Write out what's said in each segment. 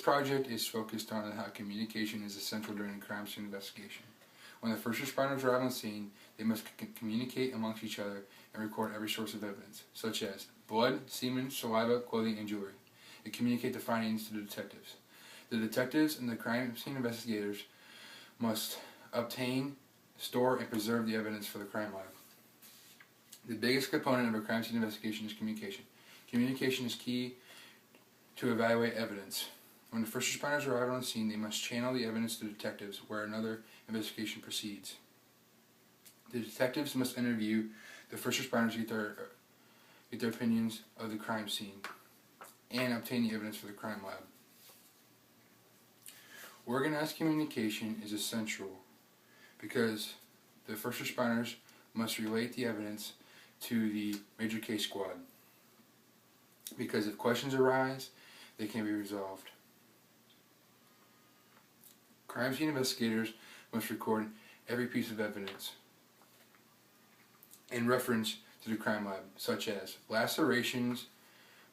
project is focused on how communication is essential during a crime scene investigation. When the first responders arrive on the scene, they must communicate amongst each other and record every source of evidence, such as blood, semen, saliva, clothing, and jewelry. They communicate the findings to the detectives. The detectives and the crime scene investigators must obtain, store, and preserve the evidence for the crime lab. The biggest component of a crime scene investigation is communication. Communication is key to evaluate evidence. When the first responders arrive on the scene, they must channel the evidence to detectives where another investigation proceeds. The detectives must interview the first responders to get their opinions of the crime scene and obtain the evidence for the crime lab. Organized communication is essential because the first responders must relate the evidence to the major case squad, because if questions arise, they can be resolved. Crime scene investigators must record every piece of evidence in reference to the crime lab, such as lacerations,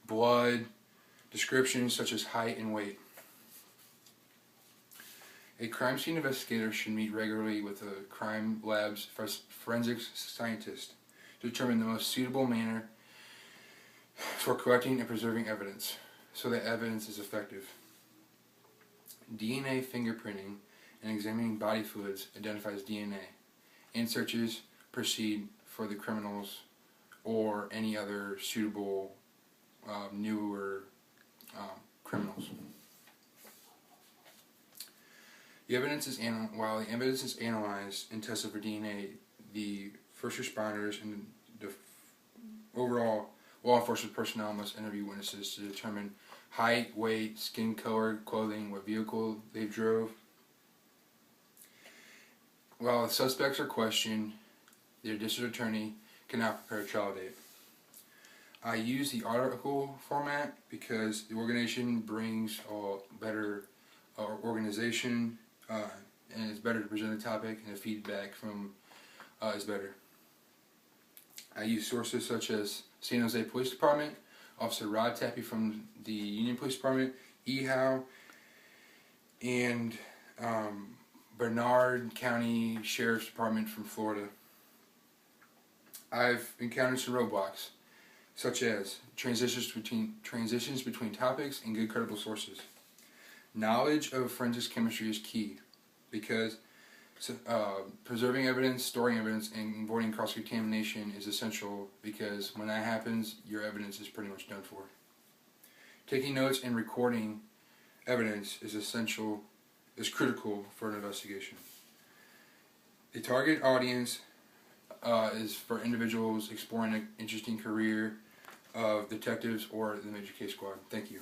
blood, descriptions such as height and weight. A crime scene investigator should meet regularly with the crime lab's forensics scientist to determine the most suitable manner for collecting and preserving evidence so that evidence is effective. DNA fingerprinting and examining body fluids identifies DNA, and searches proceed for the criminals or any other suitable newer criminals. While the evidence is analyzed and tested for DNA, the first responders and the overall law enforcement personnel must interview witnesses to determine height, weight, skin color, clothing, what vehicle they drove. While the suspects are questioned, their district attorney cannot prepare a trial date. I use the article format because the organization brings a better organization, and it's better to present a topic, and the feedback from is better. I use sources such as San Jose Police Department, Officer Rod Tappy from the Union Police Department, EHOW, and Bernard County Sheriff's Department from Florida. I've encountered some roadblocks, such as transitions between topics and good credible sources. Knowledge of forensics chemistry is key because preserving evidence, storing evidence, and avoiding cross-contamination is essential, because when that happens, your evidence is pretty much done for. Taking notes and recording evidence is critical for an investigation. The target audience is for individuals exploring an interesting career of detectives or the major case squad. Thank you.